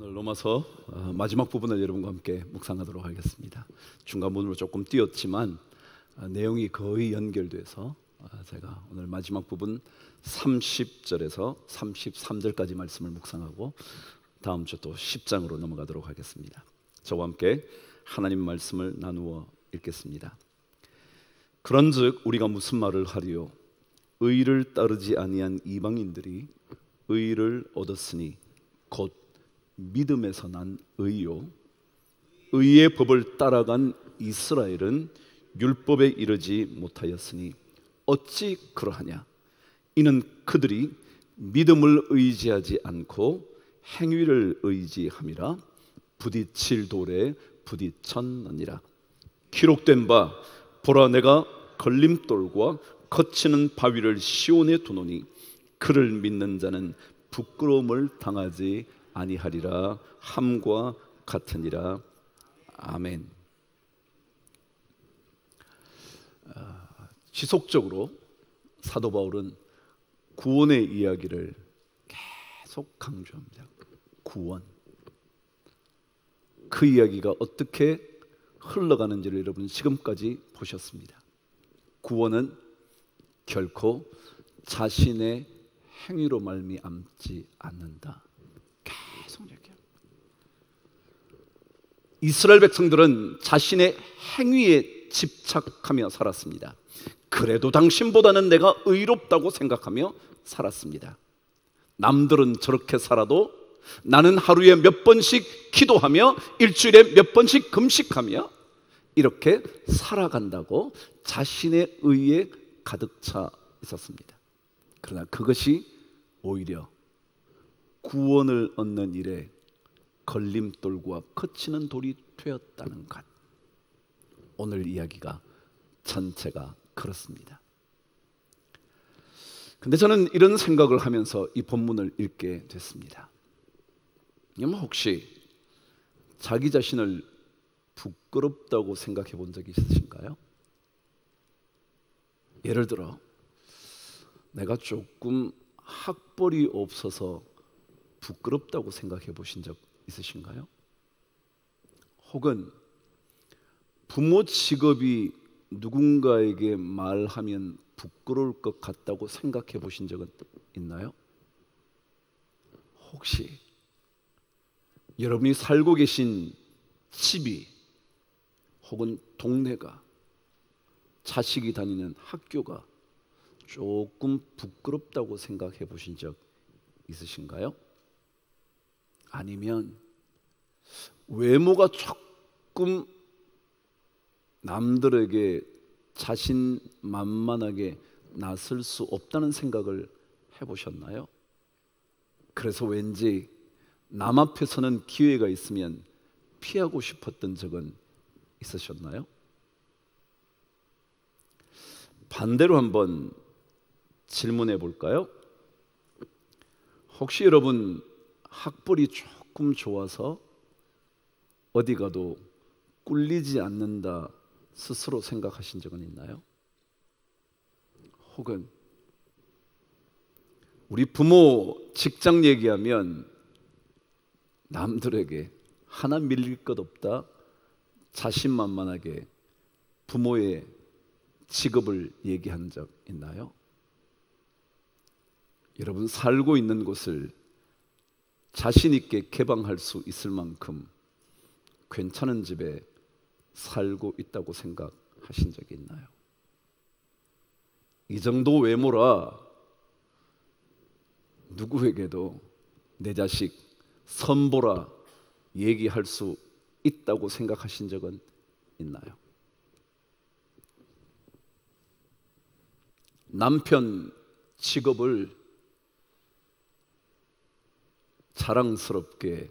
오늘 로마서 마지막 부분을 여러분과 함께 묵상하도록 하겠습니다. 중간 부분으로 조금 띄었지만 내용이 거의 연결돼서 제가 오늘 마지막 부분 30절에서 33절까지 말씀을 묵상하고 다음 주 또 10장으로 넘어가도록 하겠습니다. 저와 함께 하나님 말씀을 나누어 읽겠습니다. 그런즉 우리가 무슨 말을 하리요? 의를 따르지 아니한 이방인들이 의를 얻었으니 곧 믿음에서 난 의요, 의의 법을 따라간 이스라엘은 율법에 이르지 못하였으니 어찌 그러하냐? 이는 그들이 믿음을 의지하지 않고 행위를 의지함이라 부딪힐 돌에 부딪혔느니라. 기록된 바 보라, 내가 걸림돌과 거치는 바위를 시온에 두노니 그를 믿는 자는 부끄러움을 당하지 아니하리라 함과 같으니라. 아멘. 지속적으로 사도 바울은 구원의 이야기를 계속 강조합니다. 구원. 그 이야기가 어떻게 흘러가는지를 여러분 지금까지 보셨습니다. 구원은 결코 자신의 행위로 말미암지 않는다. 계속 얘기합니다. 이스라엘 백성들은 자신의 행위에 집착하며 살았습니다. 그래도 당신보다는 내가 의롭다고 생각하며 살았습니다. 남들은 저렇게 살아도 나는 하루에 몇 번씩 기도하며 일주일에 몇 번씩 금식하며 이렇게 살아간다고 자신의 의에 가득 차 있었습니다. 그러나 그것이 오히려 구원을 얻는 일에 걸림돌과 거치는 돌이 되었다는 것. 오늘 이야기가 전체가 그렇습니다. 근데 저는 이런 생각을 하면서 이 본문을 읽게 됐습니다. 혹시 자기 자신을 부끄럽다고 생각해 본 적이 있으신가요? 예를 들어 내가 조금 학벌이 없어서 부끄럽다고 생각해 보신 적 있으신가요? 혹은 부모 직업이 누군가에게 말하면 부끄러울 것 같다고 생각해 보신 적은 있나요? 혹시 여러분이 살고 계신 집이 혹은 동네가 자식이 다니는 학교가 조금 부끄럽다고 생각해 보신 적 있으신가요? 아니면 외모가 조금 남들에게 자신만만하게 나설 수 없다는 생각을 해보셨나요? 그래서 왠지 남 앞에 서는 기회가 있으면 피하고 싶었던 적은 있으셨나요? 반대로 한번 질문해 볼까요? 혹시 여러분 학벌이 조금 좋아서 어디 가도 꿀리지 않는다 스스로 생각하신 적은 있나요? 혹은 우리 부모 직장 얘기하면 남들에게 하나 밀릴 것 없다 자신만만하게 부모의 직업을 얘기한 적 있나요? 여러분 살고 있는 곳을 자신 있게 개방할 수 있을 만큼 괜찮은 집에 살고 있다고 생각하신 적이 있나요? 이 정도 외모라 누구에게도 내 자식 선보라 얘기할 수 있다고 생각하신 적은 있나요? 남편 직업을 자랑스럽게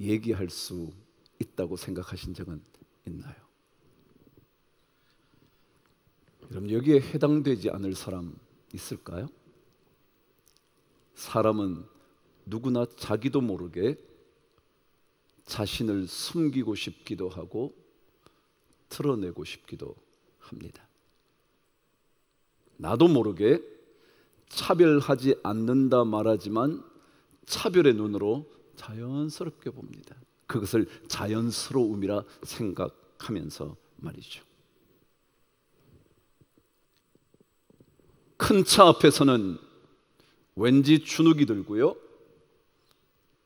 얘기할 수 있다고 생각하신 적은 있나요? 여러분 여기에 해당되지 않을 사람 있을까요? 사람은 누구나 자기도 모르게 자신을 숨기고 싶기도 하고 드러내고 싶기도 합니다. 나도 모르게 차별하지 않는다 말하지만 차별의 눈으로 자연스럽게 봅니다. 그것을 자연스러움이라 생각하면서 말이죠. 큰 차 앞에서는 왠지 주눅이 들고요,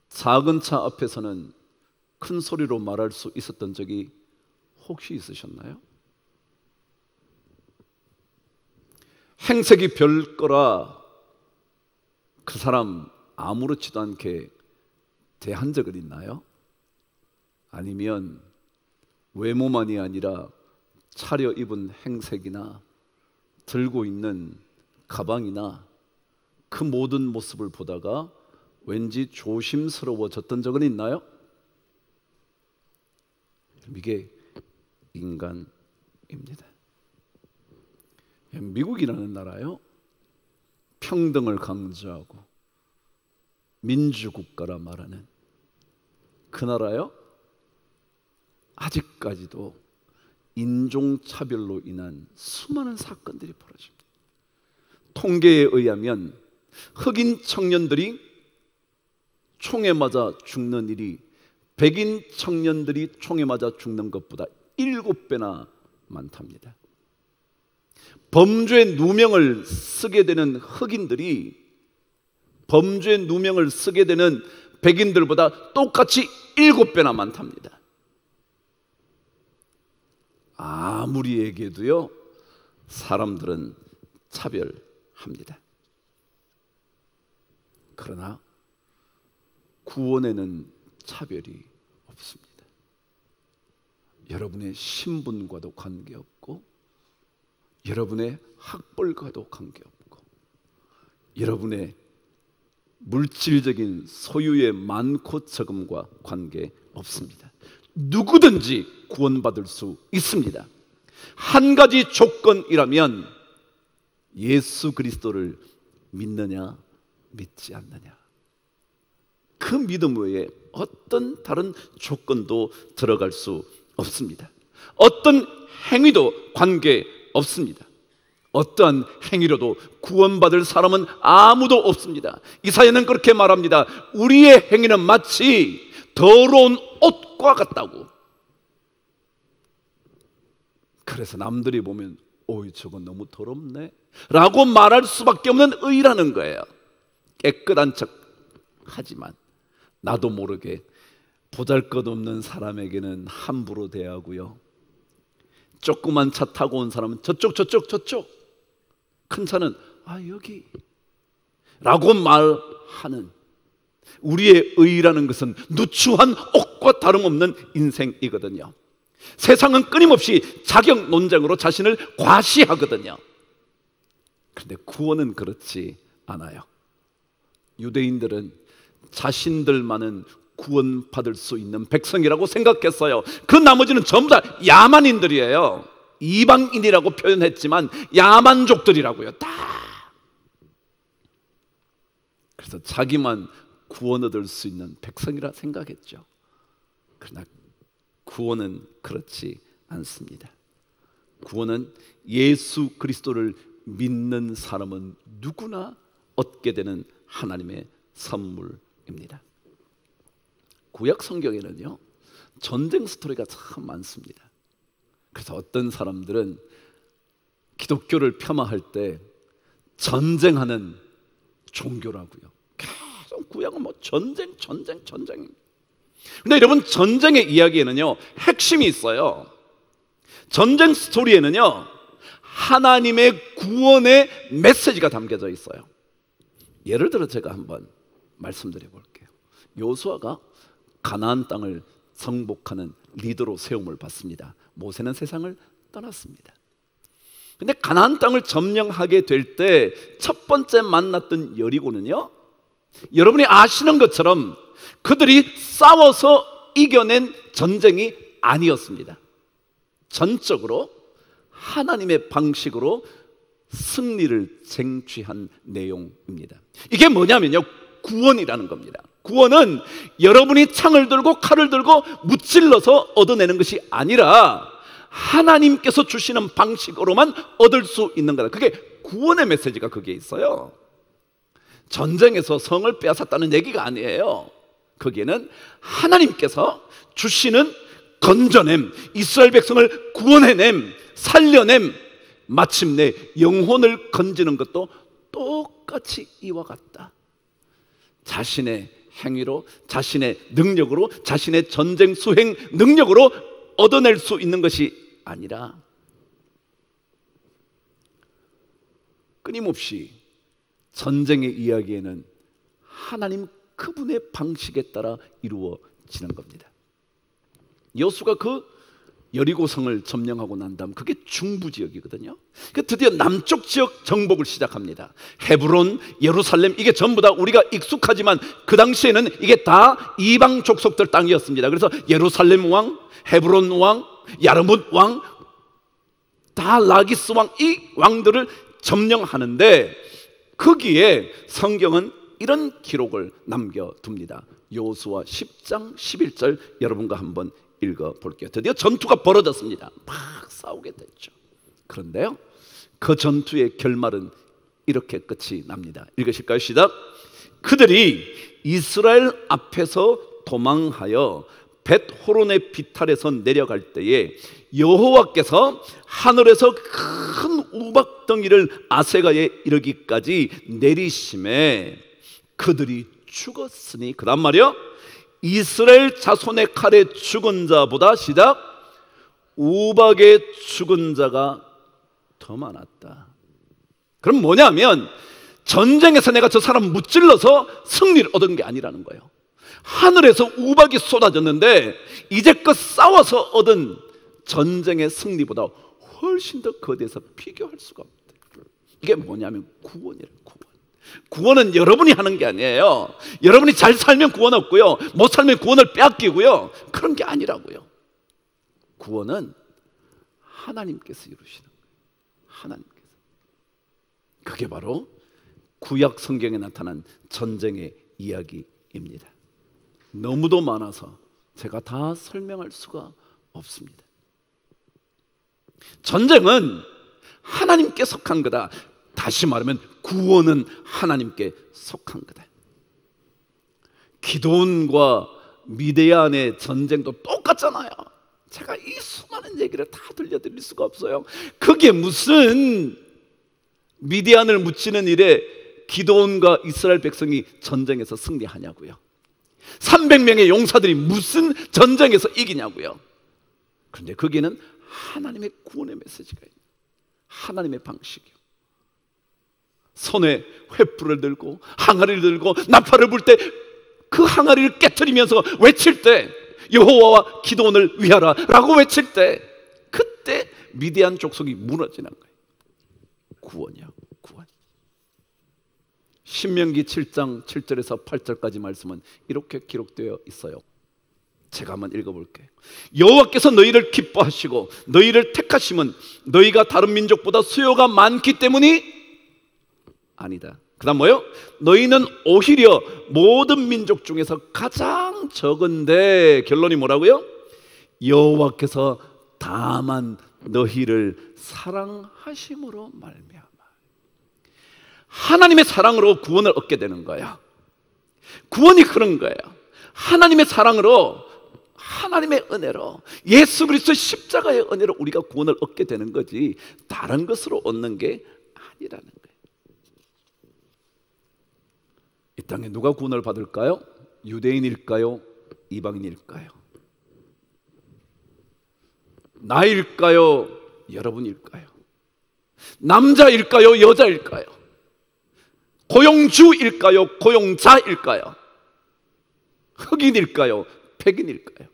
작은 차 앞에서는 큰 소리로 말할 수 있었던 적이 혹시 있으셨나요? 행색이 별 거라 그 사람 아무렇지도 않게 대한 적은 있나요? 아니면 외모만이 아니라 차려입은 행색이나 들고 있는 가방이나 그 모든 모습을 보다가 왠지 조심스러워졌던 적은 있나요? 이게 인간입니다. 미국이라는 나라요, 평등을 강조하고 민주국가라 말하는 그 나라요, 아직까지도 인종차별로 인한 수많은 사건들이 벌어집니다. 통계에 의하면 흑인 청년들이 총에 맞아 죽는 일이 백인 청년들이 총에 맞아 죽는 것보다 7배나 많답니다. 범죄 누명을 쓰게 되는 흑인들이 범죄 누명을 쓰게 되는 백인들보다 똑같이 7배나 많답니다. 아무리 얘기해도요, 사람들은 차별합니다. 그러나 구원에는 차별이 없습니다. 여러분의 신분과도 관계없고, 여러분의 학벌과도 관계없고, 여러분의 물질적인 소유의 많고 적음과 관계없습니다. 누구든지 구원받을 수 있습니다. 한 가지 조건이라면 예수 그리스도를 믿느냐 믿지 않느냐, 그 믿음 외에 어떤 다른 조건도 들어갈 수 없습니다. 어떤 행위도 관계없습니다. 어떠한 행위로도 구원받을 사람은 아무도 없습니다. 이사야는 그렇게 말합니다. 우리의 행위는 마치 더러운 옷과 같다고. 그래서 남들이 보면 오이 저건 너무 더럽네 라고 말할 수밖에 없는 의라는 거예요. 깨끗한 척 하지만 나도 모르게 보잘것없는 사람에게는 함부로 대하고요, 조그만 차 타고 온 사람은 저쪽 큰 차는 여기 라고 말하는, 우리의 의라는 것은 누추한 옷과 다름없는 인생이거든요. 세상은 끊임없이 자격 논쟁으로 자신을 과시하거든요. 그런데 구원은 그렇지 않아요. 유대인들은 자신들만은 구원받을 수 있는 백성이라고 생각했어요. 그 나머지는 전부 다 야만인들이에요. 이방인이라고 표현했지만 야만족들이라고요. 다. 그래서 자기만 구원 얻을 수 있는 백성이라 생각했죠. 그러나 구원은 그렇지 않습니다. 구원은 예수 그리스도를 믿는 사람은 누구나 얻게 되는 하나님의 선물입니다. 구약 성경에는요, 전쟁 스토리가 참 많습니다. 그래서 어떤 사람들은 기독교를 폄하할 때 전쟁하는 종교라고요. 계속 구약은 뭐 전쟁. 근데 여러분, 전쟁의 이야기에는요 핵심이 있어요. 전쟁 스토리에는요 하나님의 구원의 메시지가 담겨져 있어요. 예를 들어 제가 한번 말씀드려 볼게요. 요수아가 가나안 땅을 정복하는 리더로 세움을 받습니다. 모세는 세상을 떠났습니다. 근데 가나안 땅을 점령하게 될 때 첫 번째 만났던 여리고는요, 여러분이 아시는 것처럼 그들이 싸워서 이겨낸 전쟁이 아니었습니다. 전적으로 하나님의 방식으로 승리를 쟁취한 내용입니다. 이게 뭐냐면요, 구원이라는 겁니다. 구원은 여러분이 창을 들고 칼을 들고 무찔러서 얻어내는 것이 아니라 하나님께서 주시는 방식으로만 얻을 수 있는 거다. 그게 구원의 메시지가 거기에 있어요. 전쟁에서 성을 빼앗았다는 얘기가 아니에요. 거기에는 하나님께서 주시는 건져냄, 이스라엘 백성을 구원해냄, 살려냄, 마침내 영혼을 건지는 것도 똑같이 이와 같다. 자신의 행위로, 자신의 능력으로, 자신의 전쟁 수행 능력으로 얻어낼 수 있는 것이 아니라 끊임없이 전쟁의 이야기에는 하나님 그분의 방식에 따라 이루어지는 겁니다. 여호수아가 그 여리고성을 점령하고 난 다음 그게 중부 지역이거든요. 드디어 남쪽 지역 정복을 시작합니다. 헤브론, 예루살렘, 이게 전부 다 우리가 익숙하지만 그 당시에는 이게 다 이방 족속들 땅이었습니다. 그래서 예루살렘 왕, 헤브론 왕, 야르뭇 왕, 다 라기스 왕, 이 왕들을 점령하는데 거기에 성경은 이런 기록을 남겨둡니다. 여호수아 10장 11절 여러분과 한번 읽어볼게요. 드디어 전투가 벌어졌습니다. 막 싸우게 됐죠. 그런데요, 그 전투의 결말은 이렇게 끝이 납니다. 읽으실까요? 시작. 그들이 이스라엘 앞에서 도망하여 벳호론의 비탈에서 내려갈 때에 여호와께서 하늘에서 큰 우박덩이를 아세가에 이르기까지 내리심에 그들이 죽었으니, 그 다음 말이요, 이스라엘 자손의 칼에 죽은 자보다 시작 우박에 죽은 자가 더 많았다. 그럼 뭐냐면 전쟁에서 내가 저 사람 무찔러서 승리를 얻은 게 아니라는 거예요. 하늘에서 우박이 쏟아졌는데 이제껏 싸워서 얻은 전쟁의 승리보다 훨씬 더 거대해서 비교할 수가 없다. 이게 뭐냐면 구원이에요. 구원은 여러분이 하는 게 아니에요. 여러분이 잘 살면 구원 없고요, 못 살면 구원을 빼앗기고요, 그런 게 아니라고요. 구원은 하나님께서 이루시는 거예요. 하나님께서. 그게 바로 구약 성경에 나타난 전쟁의 이야기입니다. 너무도 많아서 제가 다 설명할 수가 없습니다. 전쟁은 하나님께 속한 거다. 다시 말하면 구원은 하나님께 속한 거다. 기드온과 미디안의 전쟁도 똑같잖아요. 제가 이 수많은 얘기를 다 들려드릴 수가 없어요. 그게 무슨 미디안을 묻히는 일에 기드온과 이스라엘 백성이 전쟁에서 승리하냐고요. 300명의 용사들이 무슨 전쟁에서 이기냐고요. 그런데 거기에는 하나님의 구원의 메시지가 있어요. 하나님의 방식이요. 손에 횃불을 들고 항아리를 들고 나팔을 불 때 그 항아리를 깨트리면서 외칠 때, 여호와와 기드온을 위하라 라고 외칠 때, 그때 미디안 족속이 무너지는 거예요. 구원이요, 구원. 신명기 7장 7절에서 8절까지 말씀은 이렇게 기록되어 있어요. 제가 한번 읽어볼게요. 여호와께서 너희를 기뻐하시고 너희를 택하심은 너희가 다른 민족보다 수요가 많기 때문이 아니다. 그 다음 뭐요? 너희는 오히려 모든 민족 중에서 가장 적은데, 결론이 뭐라고요? 여호와께서 다만 너희를 사랑하심으로 말미암아. 하나님의 사랑으로 구원을 얻게 되는 거야. 구원이 그런 거예요. 하나님의 사랑으로, 하나님의 은혜로, 예수 그리스도의 십자가의 은혜로 우리가 구원을 얻게 되는 거지, 다른 것으로 얻는 게 아니라는 거예요. 이 땅에 누가 구원을 받을까요? 유대인일까요? 이방인일까요? 나일까요? 여러분일까요? 남자일까요? 여자일까요? 고용주일까요? 고용자일까요? 흑인일까요? 백인일까요?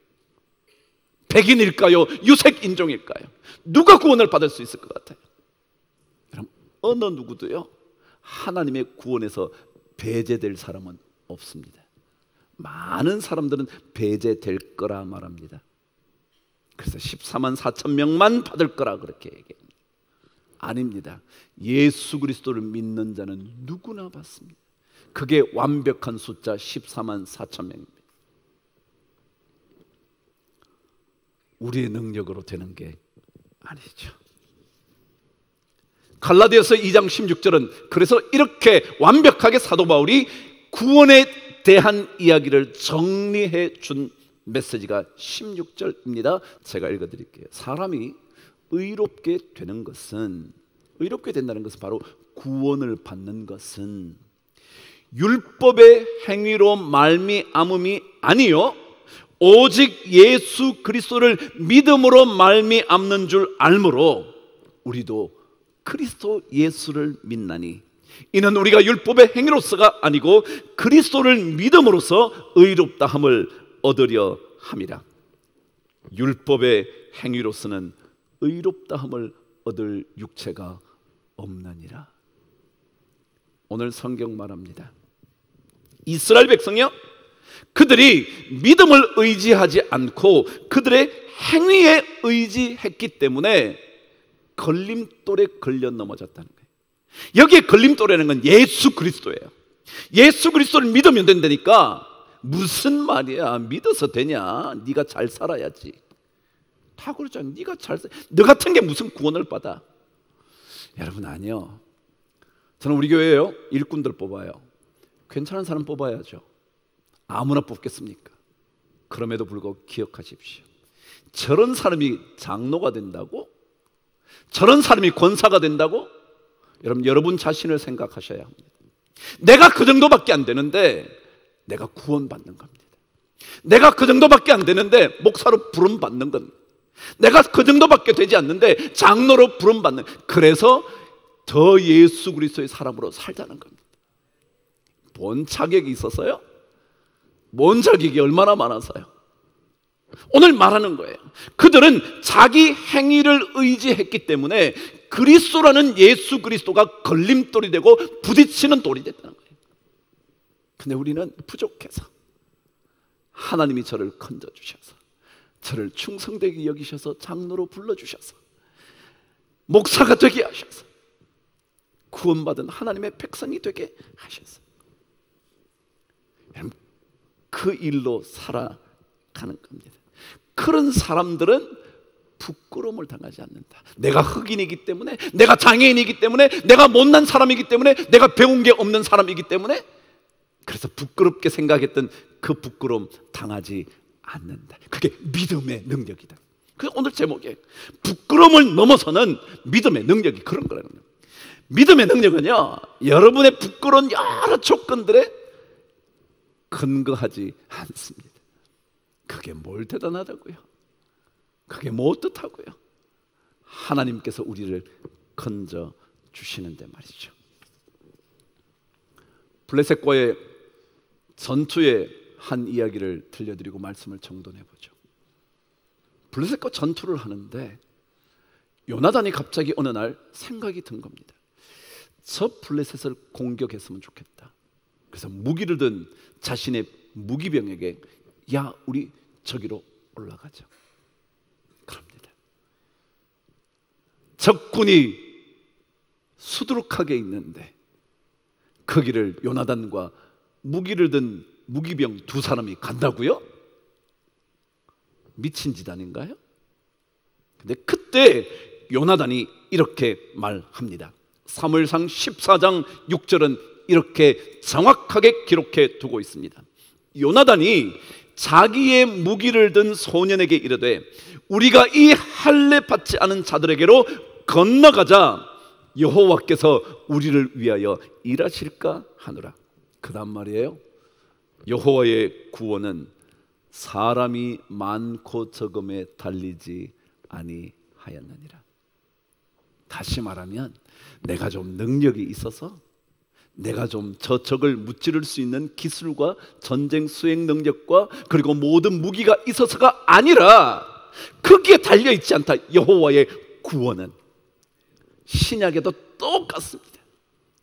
백인일까요? 유색인종일까요? 누가 구원을 받을 수 있을 것 같아요? 여러분, 어느 누구도요 하나님의 구원에서 배제될 사람은 없습니다. 많은 사람들은 배제될 거라 말합니다. 그래서 14만 4천 명만 받을 거라 그렇게 얘기합니다. 아닙니다. 예수 그리스도를 믿는 자는 누구나 받습니다. 그게 완벽한 숫자 14만 4천 명입니다. 우리의 능력으로 되는 게 아니죠. 갈라디아서 2장 16절은 그래서 이렇게 완벽하게 사도 바울이 구원에 대한 이야기를 정리해 준 메시지가 16절입니다. 제가 읽어드릴게요. 사람이 의롭게 되는 것은, 의롭게 된다는 것은 바로 구원을 받는 것은 율법의 행위로 말미암음이 아니요 오직 예수 그리스도를 믿음으로 말미암는 줄 알므로 우리도 그리스도 예수를 믿나니 이는 우리가 율법의 행위로서가 아니고 그리스도를 믿음으로써 의롭다함을 얻으려 함이라. 율법의 행위로서는 의롭다함을 얻을 육체가 없느니라. 오늘 성경 말합니다. 이스라엘 백성이요, 그들이 믿음을 의지하지 않고 그들의 행위에 의지했기 때문에 걸림돌에 걸려 넘어졌다는 거예요. 여기에 걸림돌이라는 건 예수 그리스도예요. 예수 그리스도를 믿으면 된다니까. 무슨 말이야? 믿어서 되냐? 네가 잘 살아야지. 다 그러잖아. 네가 잘 살, 너 같은 게 무슨 구원을 받아? 여러분, 아니요. 저는 우리 교회에요, 일꾼들 뽑아요. 괜찮은 사람 뽑아야죠. 아무나 뽑겠습니까? 그럼에도 불구하고 기억하십시오. 저런 사람이 장로가 된다고? 저런 사람이 권사가 된다고? 여러분 자신을 생각하셔야 합니다. 내가 그 정도밖에 안 되는데 내가 구원받는 겁니다. 내가 그 정도밖에 안 되는데 목사로 부름받는 겁니다. 내가 그 정도밖에 되지 않는데 장로로 부름받는, 그래서 더 예수 그리스도의 사람으로 살자는 겁니다. 뭔 자격이 있어서요? 뭔 자격이 얼마나 많아서요? 오늘 말하는 거예요. 그들은 자기 행위를 의지했기 때문에 그리스도라는 예수 그리스도가 걸림돌이 되고 부딪히는 돌이 됐다는 거예요. 근데 우리는 부족해서 하나님이 저를 건져주셔서, 저를 충성되게 여기셔서 장로로 불러주셔서, 목사가 되게 하셔서, 구원받은 하나님의 백성이 되게 하셔서 그 일로 살아가는 겁니다. 그런 사람들은 부끄러움을 당하지 않는다. 내가 흑인이기 때문에, 내가 장애인이기 때문에, 내가 못난 사람이기 때문에, 내가 배운 게 없는 사람이기 때문에, 그래서 부끄럽게 생각했던 그 부끄러움 당하지 않는다. 그게 믿음의 능력이다. 그게 오늘 제목이에요. 부끄러움을 넘어서는 믿음의 능력이 그런 거라는 거예요. 믿음의 능력은요, 여러분의 부끄러운 여러 조건들에 근거하지 않습니다. 그게 뭘 대단하다고요? 그게 뭐 어떻다고요? 하나님께서 우리를 건져 주시는데 말이죠. 블레셋과의 전투의 한 이야기를 들려드리고 말씀을 정돈해 보죠. 블레셋과 전투를 하는데 요나단이 갑자기 어느 날 생각이 든 겁니다. 저 블레셋을 공격했으면 좋겠다. 그래서 무기를 든 자신의 무기병에게, 야, 우리 저기로 올라가자. 그럽니다. 적군이 수두룩하게 있는데 거기를 요나단과 무기를 든 무기병 두 사람이 간다고요? 미친 짓 아닌가요? 근데 그때 요나단이 이렇게 말합니다. 사무엘상 14장 6절은 이렇게 정확하게 기록해 두고 있습니다. 요나단이 자기의 무기를 든 소년에게 이르되 우리가 이 할례 받지 않은 자들에게로 건너가자. 여호와께서 우리를 위하여 일하실까 하노라. 그 다음 말이에요. 여호와의 구원은 사람이 많고 적음에 달리지 아니하였느니라. 다시 말하면 내가 좀 능력이 있어서, 내가 좀 저 적을 무찌를 수 있는 기술과 전쟁 수행 능력과 그리고 모든 무기가 있어서가 아니라 거기에 달려있지 않다. 여호와의 구원은 신약에도 똑같습니다.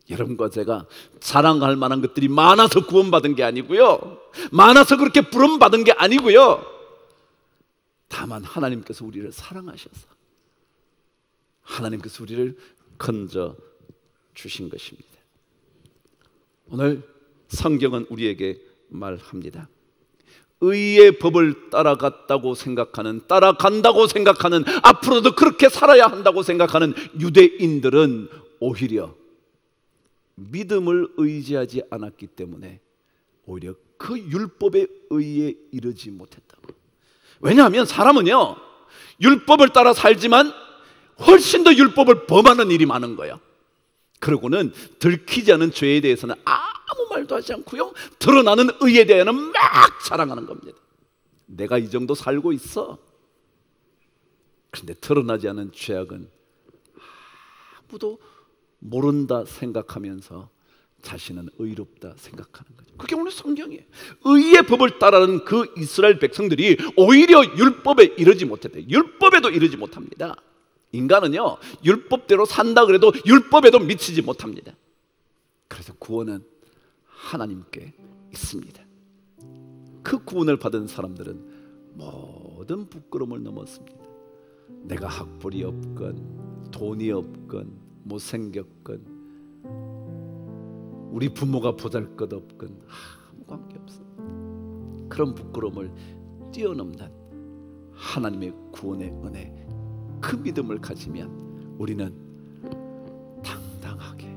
여러분과 제가 자랑할 만한 것들이 많아서 구원받은 게 아니고요, 많아서 그렇게 부름받은 게 아니고요, 다만 하나님께서 우리를 사랑하셔서 하나님께서 우리를 건져 주신 것입니다. 오늘 성경은 우리에게 말합니다. 의의 법을 따라간다고 생각하는, 앞으로도 그렇게 살아야 한다고 생각하는 유대인들은 오히려 믿음을 의지하지 않았기 때문에 오히려 그 율법의 의에 이르지 못했다고. 왜냐하면 사람은요, 율법을 따라 살지만 훨씬 더 율법을 범하는 일이 많은 거예요. 그러고는 들키지 않은 죄에 대해서는 아무 말도 하지 않고요, 드러나는 의에 대해서는 막 자랑하는 겁니다. 내가 이 정도 살고 있어. 그런데 드러나지 않은 죄악은 아무도 모른다 생각하면서 자신은 의롭다 생각하는 거죠. 그게 오늘 성경이에요. 의의 법을 따르는 그 이스라엘 백성들이 오히려 율법에 이르지 못했대요. 율법에도 이르지 못합니다. 인간은요, 율법대로 산다 그래도 율법에도 미치지 못합니다. 그래서 구원은 하나님께 있습니다. 그 구원을 받은 사람들은 모든 부끄러움을 넘었습니다. 내가 학벌이 없건 돈이 없건 못생겼건 우리 부모가 보잘것없건 아무 관계없어. 그런 부끄러움을 뛰어넘는 하나님의 구원의 은혜, 그 믿음을 가지면 우리는 당당하게,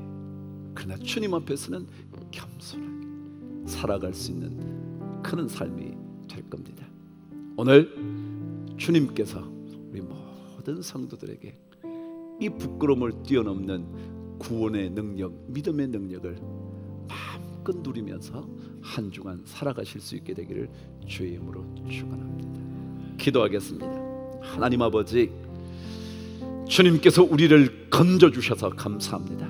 그러나 주님 앞에서는 겸손하게 살아갈 수 있는 그런 삶이 될 겁니다. 오늘 주님께서 우리 모든 성도들에게 이 부끄러움을 뛰어넘는 구원의 능력, 믿음의 능력을 마음껏 누리면서 한 주간 살아가실 수 있게 되기를 주의 이름으로 축원합니다. 기도하겠습니다. 하나님 아버지, 주님께서 우리를 건져주셔서 감사합니다.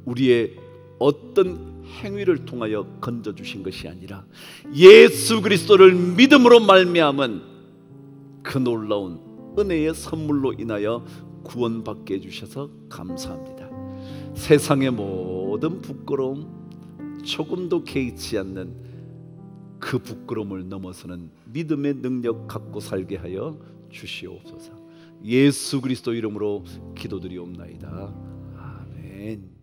우리의 어떤 행위를 통하여 건져주신 것이 아니라 예수 그리스도를 믿음으로 말미암은 그 놀라운 은혜의 선물로 인하여 구원받게 해주셔서 감사합니다. 세상의 모든 부끄러움, 조금도 개의치 않는 그 부끄러움을 넘어서는 믿음의 능력 갖고 살게 하여 주시옵소서. 예수 그리스도 이름으로 기도드리옵나이다. 아멘.